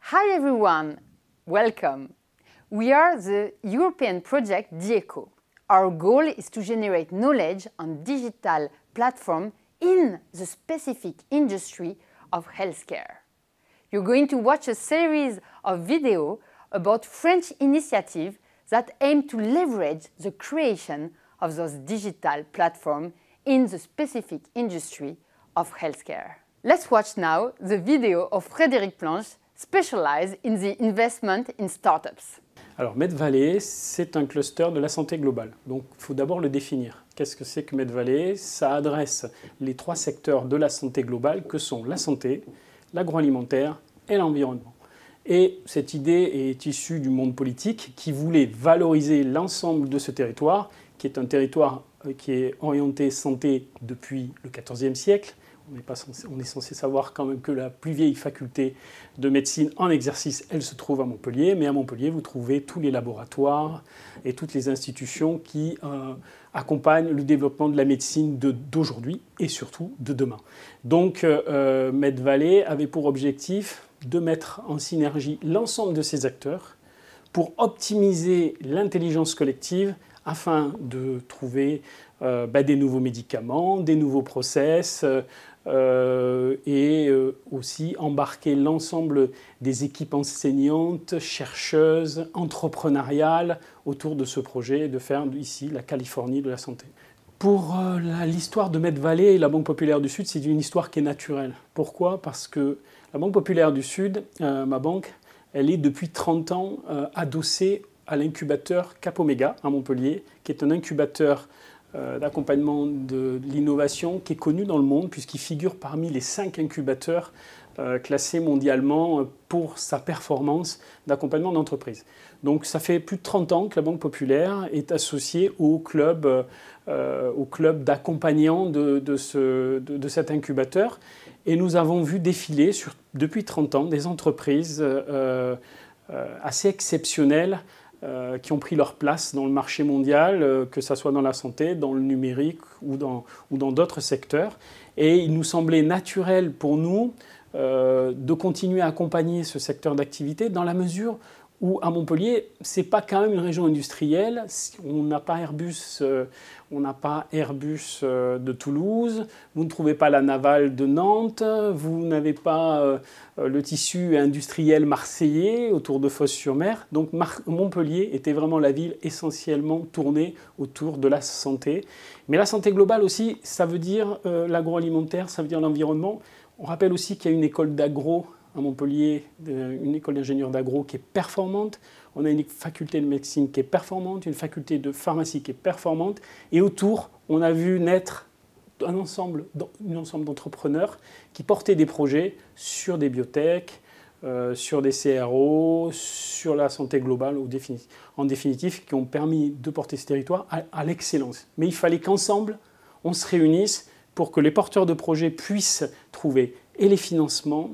Hi everyone, welcome. We are the European project DIECO. Our goal is to generate knowledge on digital platform in the specific industry of healthcare. You're going to watch a series of videos about French initiatives that aim to leverage the creation of those digital platforms in the specific industry of healthcare. Let's watch now the video of Frédéric Planche, specialized in the investment in startups. Alors Medvalley, c'est un cluster de la santé globale. Donc il faut d'abord le définir. Qu'est-ce que c'est que Medvalley? Ça adresse les trois secteurs de la santé globale que sont la santé, l'agroalimentaire et l'environnement. Et cette idée est issue du monde politique qui voulait valoriser l'ensemble de ce territoire, qui est un territoire qui est orienté santé depuis le XIVe siècle. On est censé savoir quand même que la plus vieille faculté de médecine en exercice, elle se trouve à Montpellier. Mais à Montpellier, vous trouvez tous les laboratoires et toutes les institutions qui accompagnent le développement de la médecine d'aujourd'hui et surtout de demain. Donc Medvalley avait pour objectif de mettre en synergie l'ensemble de ces acteurs pour optimiser l'intelligence collective afin de trouver des nouveaux médicaments, des nouveaux process et aussi embarquer l'ensemble des équipes enseignantes, chercheuses, entrepreneuriales autour de ce projet de faire ici la Californie de la santé. Pour l'histoire de Medvalley et la Banque Populaire du Sud, c'est une histoire qui est naturelle. Pourquoi? Parce que la Banque Populaire du Sud, ma banque, elle est depuis 30 ans adossée à l'incubateur Cap Omega à Montpellier, qui est un incubateur d'accompagnement de l'innovation qui est connu dans le monde puisqu'il figure parmi les 5 incubateurs classés mondialement pour sa performance d'accompagnement d'entreprise. Donc ça fait plus de 30 ans que la Banque Populaire est associée au club d'accompagnants de cet incubateur et nous avons vu défiler depuis 30 ans des entreprises assez exceptionnelles qui ont pris leur place dans le marché mondial, que ce soit dans la santé, dans le numérique ou dans d'autres secteurs. Et il nous semblait naturel pour nous de continuer à accompagner ce secteur d'activité dans la mesure où à Montpellier, ce n'est pas quand même une région industrielle. On n'a pas Airbus de Toulouse, vous ne trouvez pas la navale de Nantes, vous n'avez pas le tissu industriel marseillais autour de Fos-sur-Mer. Donc Montpellier était vraiment la ville essentiellement tournée autour de la santé. Mais la santé globale aussi, ça veut dire l'agroalimentaire, ça veut dire l'environnement. On rappelle aussi qu'il y a une école d'agro à Montpellier, une école d'ingénieurs d'agro qui est performante. On a une faculté de médecine qui est performante, une faculté de pharmacie qui est performante. Et autour, on a vu naître un ensemble d'entrepreneurs qui portaient des projets sur des biotech, sur des CRO, sur la santé globale, en définitive, qui ont permis de porter ce territoire à l'excellence. Mais il fallait qu'ensemble, on se réunisse pour que les porteurs de projets puissent trouver et les financements,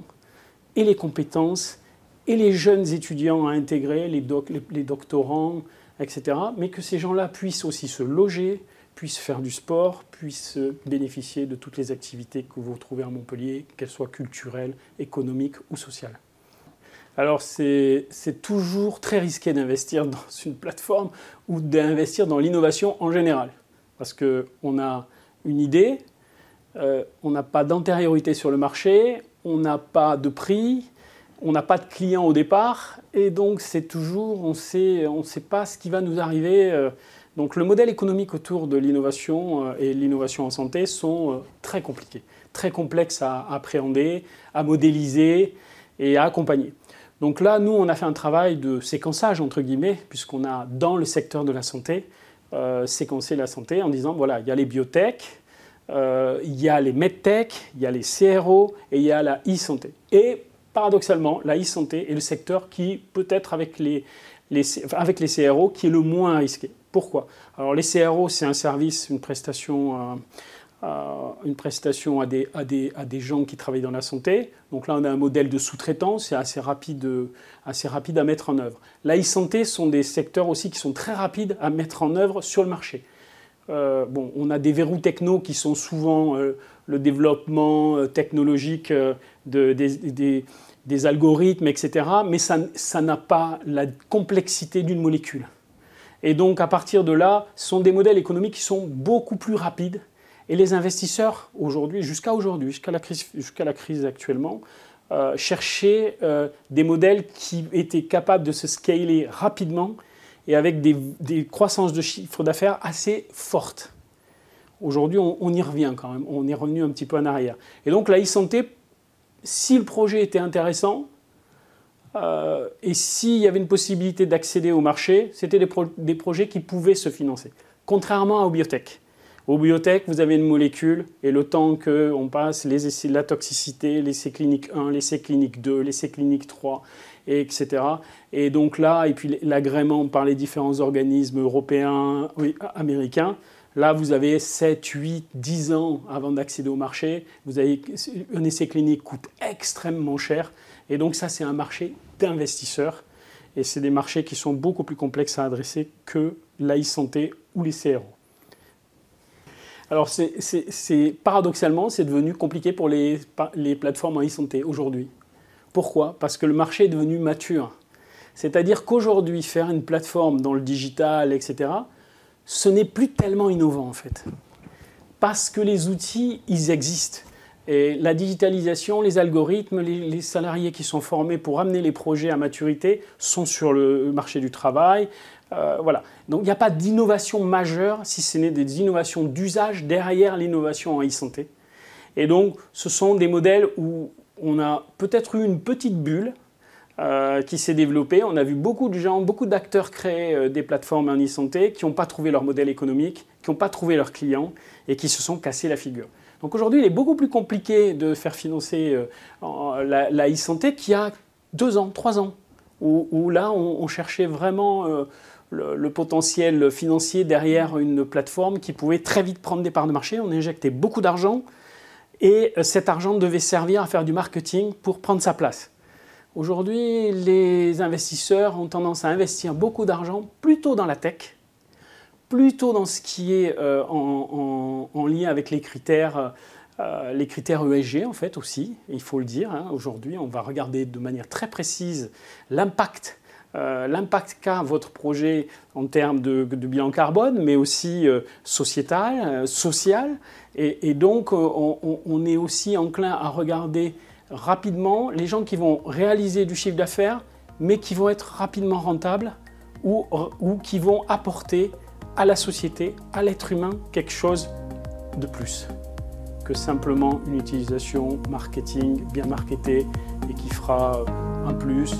et les compétences, et les jeunes étudiants à intégrer, les doctorants, etc. Mais que ces gens-là puissent aussi se loger, puissent faire du sport, puissent bénéficier de toutes les activités que vous retrouvez à Montpellier, qu'elles soient culturelles, économiques ou sociales. Alors c'est toujours très risqué d'investir dans une plateforme ou d'investir dans l'innovation en général. Parce qu'on a une idée, on n'a pas d'antériorité sur le marché, on n'a pas de prix, on n'a pas de clients au départ, et donc c'est toujours, on ne sait pas ce qui va nous arriver. Donc le modèle économique autour de l'innovation et l'innovation en santé sont très compliqués, très complexes à appréhender, à modéliser et à accompagner. Donc là, nous, on a fait un travail de séquençage, entre guillemets, puisqu'on a, dans le secteur de la santé, séquencé la santé en disant, voilà, il y a les biotech, il y a les medtech, il y a les CRO et il y a la e-santé. Et paradoxalement, la e-santé est le secteur qui, peut-être avec les CRO, qui est le moins risqué. Pourquoi? Alors les CRO, c'est un service, une prestation à des gens qui travaillent dans la santé. Donc là, on a un modèle de sous-traitance, c'est assez rapide à mettre en œuvre. La e-santé sont des secteurs aussi qui sont très rapides à mettre en œuvre sur le marché. On a des verrous techno qui sont souvent le développement technologique des des algorithmes, etc. Mais ça n'a pas la complexité d'une molécule. Et donc, à partir de là, ce sont des modèles économiques qui sont beaucoup plus rapides. Et les investisseurs, aujourd'hui, jusqu'à la crise actuellement, cherchaient des modèles qui étaient capables de se scaler rapidement et avec des croissances de chiffre d'affaires assez fortes. Aujourd'hui, on y revient quand même. On est revenu un petit peu en arrière. Et donc, la e-santé, si le projet était intéressant, et s'il y avait une possibilité d'accéder au marché, c'était des projets qui pouvaient se financer. Contrairement aux biotech. Aux biotech, vous avez une molécule, et le temps qu'on passe les essais, la toxicité, l'essai clinique 1, l'essai clinique 2, l'essai clinique 3, etc. Et donc là, et puis l'agrément par les différents organismes européens, américains, là, vous avez 7, 8, 10 ans avant d'accéder au marché. Un essai clinique coûte extrêmement cher. Et donc ça, c'est un marché d'investisseurs. Et c'est des marchés qui sont beaucoup plus complexes à adresser que la e-santé ou les CRO. Alors, paradoxalement, c'est devenu compliqué pour les plateformes en e-santé aujourd'hui. Pourquoi? Parce que le marché est devenu mature. C'est-à-dire qu'aujourd'hui, faire une plateforme dans le digital, etc., ce n'est plus tellement innovant en fait. Parce que les outils, ils existent. Et la digitalisation, les algorithmes, les salariés qui sont formés pour amener les projets à maturité sont sur le marché du travail. Voilà. Donc il n'y a pas d'innovation majeure, si ce n'est des innovations d'usage derrière l'innovation en e-santé. Et donc ce sont des modèles où on a peut-être eu une petite bulle qui s'est développée. On a vu beaucoup de gens, beaucoup d'acteurs créer des plateformes en e-santé qui n'ont pas trouvé leur modèle économique, qui n'ont pas trouvé leurs clients et qui se sont cassés la figure. Donc aujourd'hui, il est beaucoup plus compliqué de faire financer la e-santé qu'il y a 2 ans, 3 ans, où là, on cherchait vraiment le potentiel financier derrière une plateforme qui pouvait très vite prendre des parts de marché. On injectait beaucoup d'argent et cet argent devait servir à faire du marketing pour prendre sa place. Aujourd'hui, les investisseurs ont tendance à investir beaucoup d'argent plutôt dans la tech, plutôt dans ce qui est en lien avec les critères ESG en fait aussi, il faut le dire. Hein. Aujourd'hui, on va regarder de manière très précise l'impact qu'a votre projet en termes de bilan carbone, mais aussi sociétal, social. Et donc, on est aussi enclin à regarder rapidement les gens qui vont réaliser du chiffre d'affaires, mais qui vont être rapidement rentables ou qui vont apporter à la société, à l'être humain, quelque chose de plus que simplement une utilisation marketing bien marketée et qui fera un plus